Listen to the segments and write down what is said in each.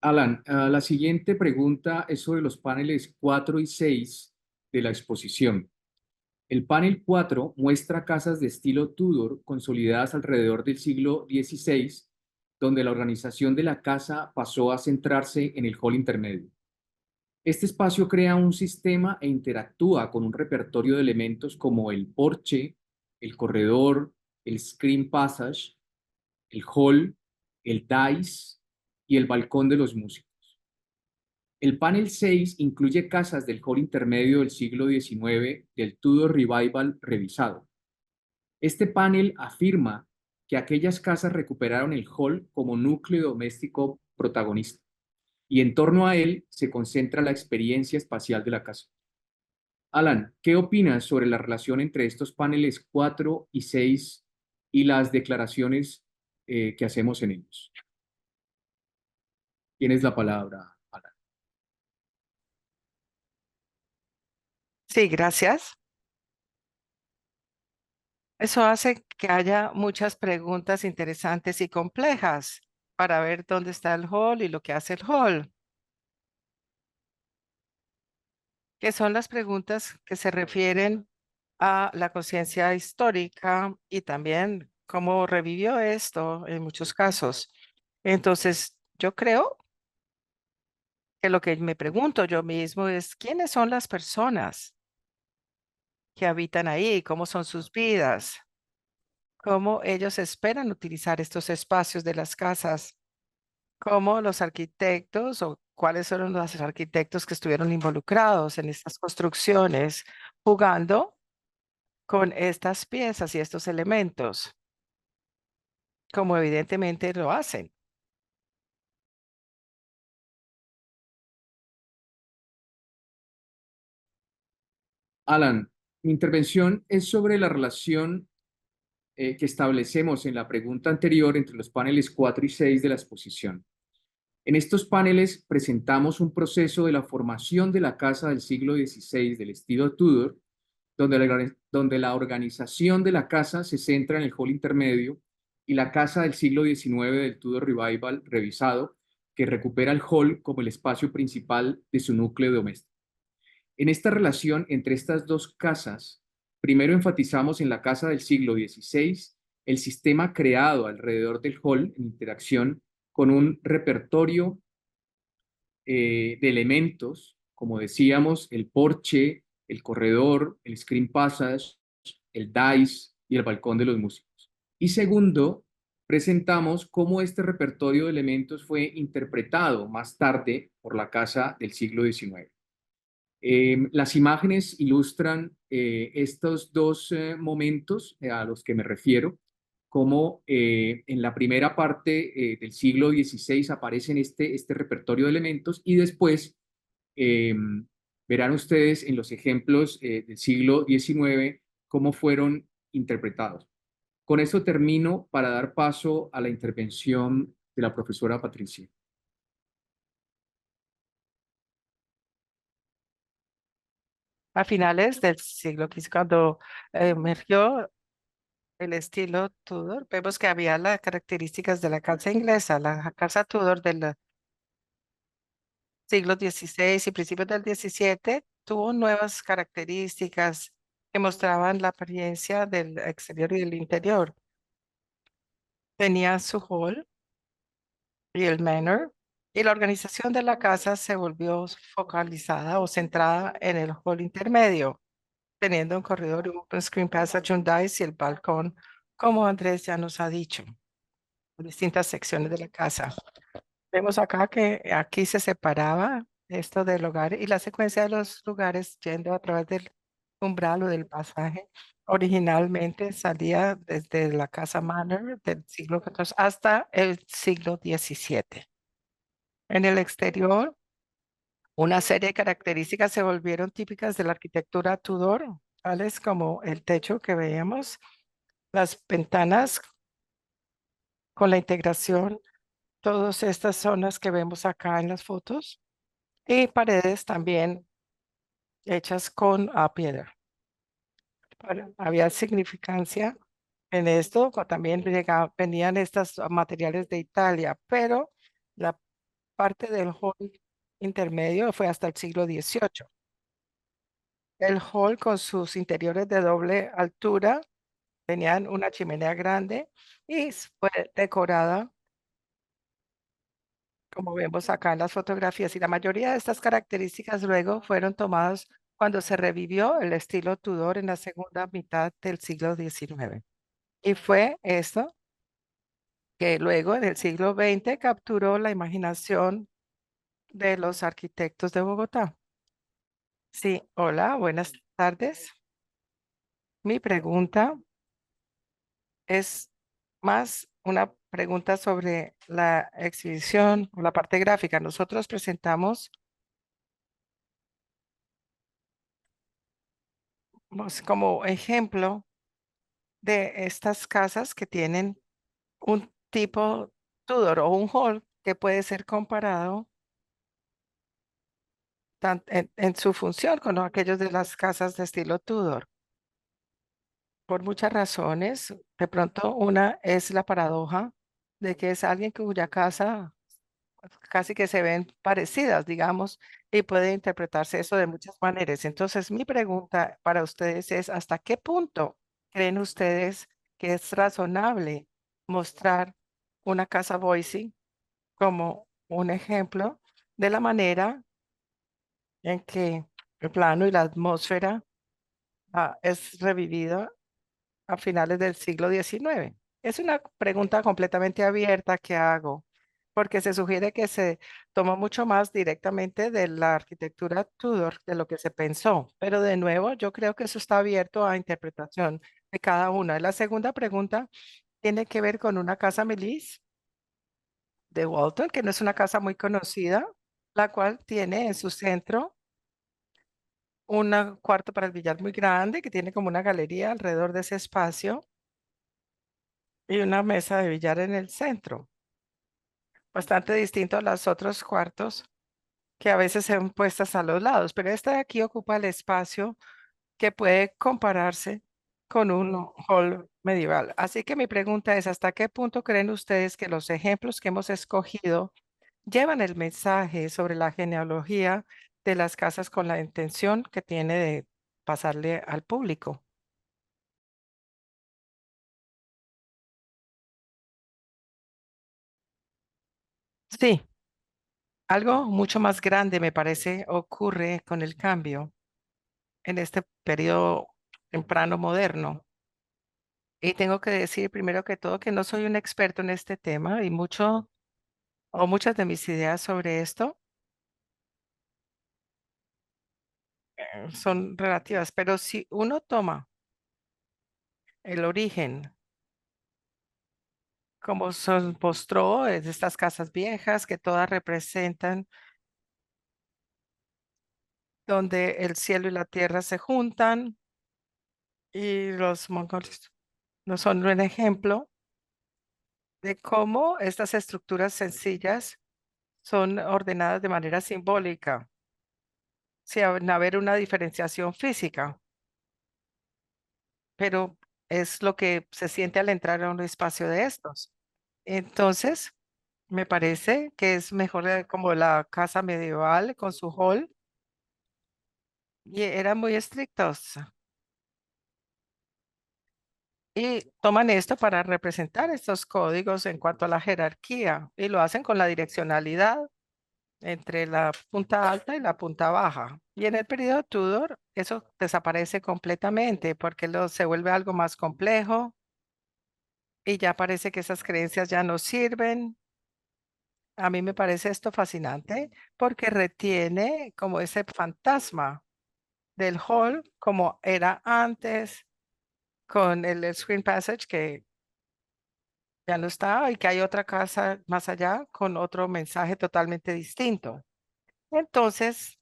Alan, la siguiente pregunta es sobre los paneles 4 y 6 de la exposición. El panel 4 muestra casas de estilo Tudor consolidadas alrededor del siglo XVI, donde la organización de la casa pasó a centrarse en el hall intermedio. Este espacio crea un sistema e interactúa con un repertorio de elementos como el porche, el corredor, el screen passage, el hall, el dais y el balcón de los músicos. El panel 6 incluye casas del hall intermedio del siglo XIX del Tudor Revival revisado. Este panel afirma que aquellas casas recuperaron el hall como núcleo doméstico protagonista y en torno a él se concentra la experiencia espacial de la casa. Alan, ¿qué opinas sobre la relación entre estos paneles 4 y 6 y las declaraciones que hacemos en ellos? Tienes la palabra, Alan. Sí, gracias. Eso hace que haya muchas preguntas interesantes y complejas para ver dónde está el hall y lo que hace el hall, que son las preguntas que se refieren a la conciencia histórica y también cómo revivió esto en muchos casos. Entonces, yo creo que lo que me pregunto yo mismo es, ¿quiénes son las personas que habitan ahí? ¿Cómo son sus vidas? ¿Cómo ellos esperan utilizar estos espacios de las casas? ¿Cómo los arquitectos o cuáles fueron los arquitectos que estuvieron involucrados en estas construcciones, jugando con estas piezas y estos elementos, como evidentemente lo hacen? Alan, mi intervención es sobre la relación que establecemos en la pregunta anterior entre los paneles 4 y 6 de la exposición. En estos paneles presentamos un proceso de la formación de la casa del siglo XVI del estilo Tudor, donde la organización de la casa se centra en el hall intermedio y la casa del siglo XIX del Tudor Revival revisado, que recupera el hall como el espacio principal de su núcleo doméstico. En esta relación entre estas dos casas, primero enfatizamos en la casa del siglo XVI el sistema creado alrededor del hall en interacción con un repertorio de elementos, como decíamos, el porche, el corredor, el screen passage, el dais y el balcón de los músicos. Y segundo, presentamos cómo este repertorio de elementos fue interpretado más tarde por la casa del siglo XIX. Las imágenes ilustran estos dos momentos a los que me refiero, como en la primera parte del siglo XVI aparecen este repertorio de elementos y después eh, verán ustedes en los ejemplos del siglo XIX cómo fueron interpretados. Con eso termino para dar paso a la intervención de la profesora Patricia. A finales del siglo XV, cuando emergió el estilo Tudor, vemos que había las características de la casa inglesa, la casa Tudor del siglo XVI y principios del XVII, tuvo nuevas características que mostraban la apariencia del exterior y del interior. Tenía su hall y el manor, y la organización de la casa se volvió focalizada o centrada en el hall intermedio, teniendo un corredor, un screen passage, un dais y el balcón, como Andrés ya nos ha dicho, distintas secciones de la casa. Vemos acá que aquí se separaba esto del hogar y la secuencia de los lugares yendo a través del umbral o del pasaje. Originalmente salía desde la casa Manor del siglo XIV hasta el siglo XVII. En el exterior, una serie de características se volvieron típicas de la arquitectura Tudor, tales como el techo que veíamos, las ventanas con la integración, todas estas zonas que vemos acá en las fotos, y paredes también hechas con piedra. Había significancia en esto, también venían estos materiales de Italia, pero la parte del hall intermedio fue hasta el siglo XVIII. El hall con sus interiores de doble altura tenían una chimenea grande y fue decorada, como vemos acá en las fotografías, y la mayoría de estas características luego fueron tomadas cuando se revivió el estilo Tudor en la segunda mitad del siglo XIX. Y fue esto que luego en el siglo XX capturó la imaginación de los arquitectos de Bogotá. Sí, hola, buenas tardes. Mi pregunta es más una pregunta sobre la exhibición o la parte gráfica. Nosotros presentamos como ejemplo de estas casas que tienen un tipo Tudor o un hall que puede ser comparado en su función con aquellos de las casas de estilo Tudor. Por muchas razones, de pronto una es la paradoja de que es alguien cuya casa casi que se ven parecidas, digamos, y puede interpretarse eso de muchas maneras. Entonces, mi pregunta para ustedes es, ¿hasta qué punto creen ustedes que es razonable mostrar una casa Boise como un ejemplo de la manera en que el plano y la atmósfera es revivido a finales del siglo XIX? Es una pregunta completamente abierta que hago, porque se sugiere que se tomó mucho más directamente de la arquitectura Tudor de lo que se pensó, pero de nuevo yo creo que eso está abierto a interpretación de cada una. La segunda pregunta tiene que ver con una casa Melis de Walton, que no es una casa muy conocida, la cual tiene en su centro un cuarto para el billar muy grande, que tiene como una galería alrededor de ese espacio y una mesa de billar en el centro, bastante distinto a los otros cuartos que a veces se ven puestas a los lados, pero esta de aquí ocupa el espacio que puede compararse con un hall medieval. Así que mi pregunta es, ¿hasta qué punto creen ustedes que los ejemplos que hemos escogido llevan el mensaje sobre la genealogía de las casas con la intención que tiene de pasarle al público? Sí, algo mucho más grande me parece ocurre con el cambio en este periodo temprano moderno. Y tengo que decir primero que todo que no soy un experto en este tema y mucho o muchas de mis ideas sobre esto son relativas, pero si uno toma el origen, como son postró, de estas casas viejas que todas representan donde el cielo y la tierra se juntan y los mongoles no son un ejemplo de cómo estas estructuras sencillas son ordenadas de manera simbólica, sin haber una diferenciación física, pero es lo que se siente al entrar a un espacio de estos. Entonces, me parece que es mejor como la casa medieval con su hall y eran muy estrictos y toman esto para representar estos códigos en cuanto a la jerarquía y lo hacen con la direccionalidad entre la punta alta y la punta baja. Y en el periodo Tudor eso desaparece completamente porque se vuelve algo más complejo y ya parece que esas creencias ya no sirven. A mí me parece esto fascinante porque retiene como ese fantasma del hall como era antes con el Screen Passage que ya no está y que hay otra casa más allá con otro mensaje totalmente distinto. Entonces,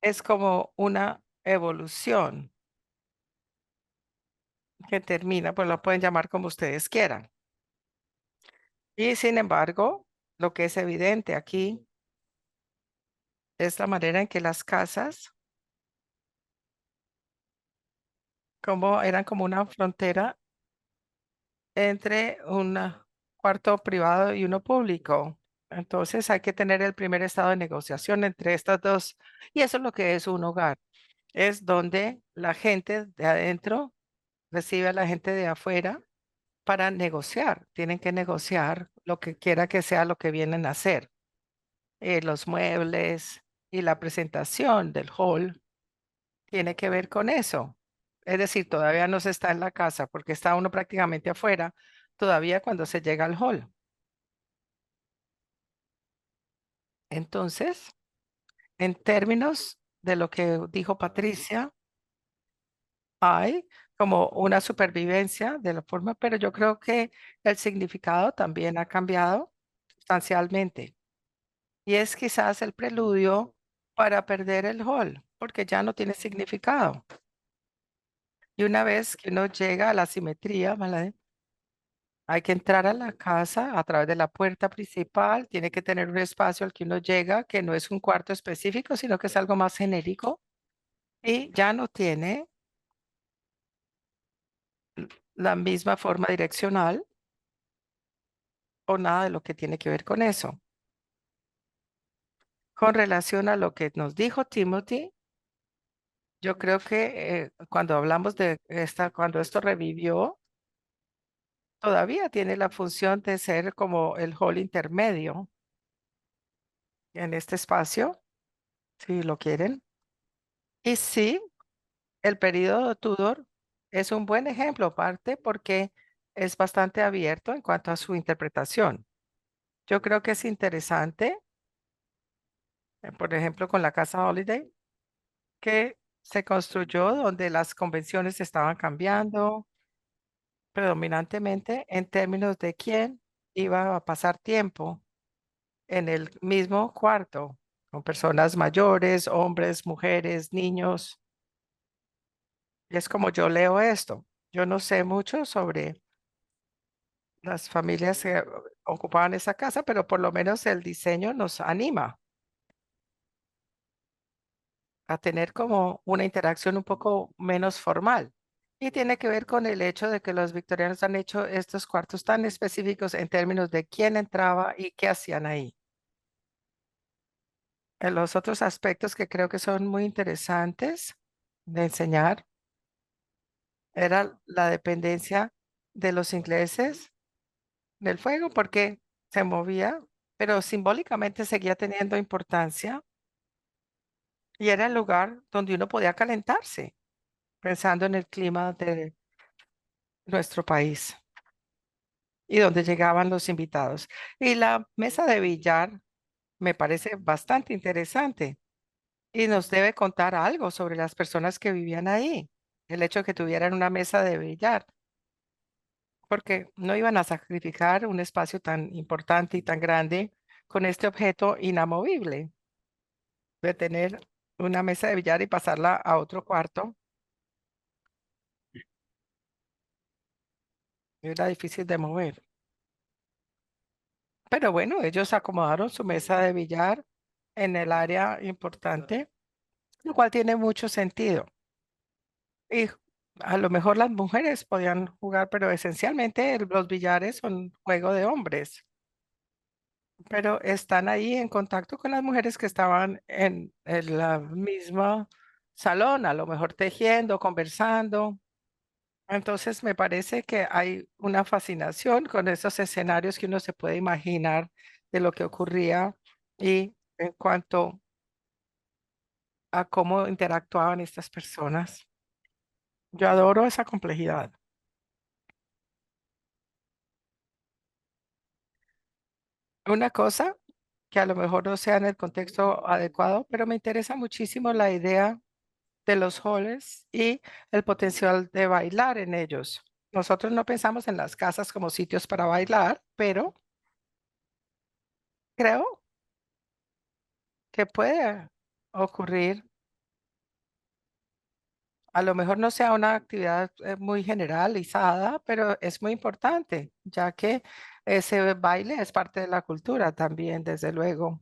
es como una evolución que termina, pues lo pueden llamar como ustedes quieran. Y sin embargo, lo que es evidente aquí es la manera en que las casas, como eran como una frontera entre un cuarto privado y uno público. Entonces hay que tener el primer estado de negociación entre estas dos. Y eso es lo que es un hogar. Es donde la gente de adentro recibe a la gente de afuera para negociar. Tienen que negociar lo que quiera que sea lo que vienen a hacer. Los muebles y la presentación del hall tiene que ver con eso. Es decir, todavía no se está en la casa porque está uno prácticamente afuera, todavía cuando se llega al hall. Entonces, en términos de lo que dijo Patricia, hay como una supervivencia de la forma, pero yo creo que el significado también ha cambiado sustancialmente. Y es quizás el preludio para perder el hall, porque ya no tiene significado. Y una vez que uno llega a la simetría, ¿vale? Hay que entrar a la casa a través de la puerta principal, tiene que tener un espacio al que uno llega, que no es un cuarto específico, sino que es algo más genérico y ya no tiene la misma forma direccional o nada de lo que tiene que ver con eso. Con relación a lo que nos dijo Timothy, yo creo que cuando hablamos de cuando esto revivió, todavía tiene la función de ser como el hall intermedio en este espacio, si lo quieren. Y sí, el periodo Tudor es un buen ejemplo, parte porque es bastante abierto en cuanto a su interpretación. Yo creo que es interesante, por ejemplo, con la Casa Holiday, que se construyó donde las convenciones estaban cambiando predominantemente en términos de quién iba a pasar tiempo en el mismo cuarto, con personas mayores, hombres, mujeres, niños. Y es como yo leo esto. Yo no sé mucho sobre las familias que ocupaban esa casa, pero por lo menos el diseño nos anima a tener como una interacción un poco menos formal. Y tiene que ver con el hecho de que los victorianos han hecho estos cuartos tan específicos en términos de quién entraba y qué hacían ahí. En los otros aspectos que creo que son muy interesantes de enseñar era la dependencia de los ingleses del fuego, porque se movía, pero simbólicamente seguía teniendo importancia y era el lugar donde uno podía calentarse, pensando en el clima de nuestro país y donde llegaban los invitados. Y la mesa de billar me parece bastante interesante y nos debe contar algo sobre las personas que vivían ahí, el hecho de que tuvieran una mesa de billar, porque no iban a sacrificar un espacio tan importante y tan grande con este objeto inamovible de tener una mesa de billar y pasarla a otro cuarto. Era difícil de mover. Pero bueno, ellos acomodaron su mesa de billar en el área importante, lo cual tiene mucho sentido. Y a lo mejor las mujeres podían jugar, pero esencialmente los billares son juego de hombres. Pero están ahí en contacto con las mujeres que estaban en el mismo salón, a lo mejor tejiendo, conversando. Entonces me parece que hay una fascinación con esos escenarios que uno se puede imaginar de lo que ocurría y en cuanto a cómo interactuaban estas personas. Yo adoro esa complejidad. Una cosa que a lo mejor no sea en el contexto adecuado, pero me interesa muchísimo la idea de los halls y el potencial de bailar en ellos. Nosotros no pensamos en las casas como sitios para bailar, pero creo que puede ocurrir. A lo mejor no sea una actividad muy generalizada, pero es muy importante, ya que ese baile es parte de la cultura también, desde luego.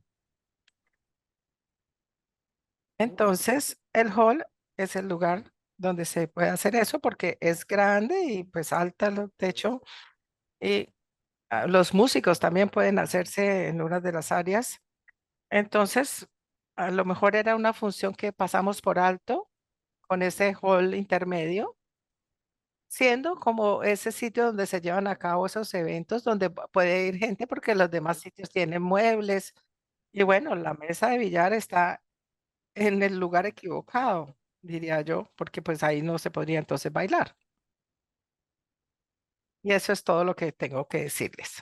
Entonces, el hall es el lugar donde se puede hacer eso porque es grande y pues alta el techo y Los músicos también pueden hacerse en una de las áreas. Entonces, a lo mejor era una función que pasamos por alto con ese hall intermedio, siendo como ese sitio donde se llevan a cabo esos eventos, donde puede ir gente porque los demás sitios tienen muebles. Y bueno, la mesa de billar está en el lugar equivocado, diría yo, porque pues ahí no se podría entonces bailar. Y eso es todo lo que tengo que decirles.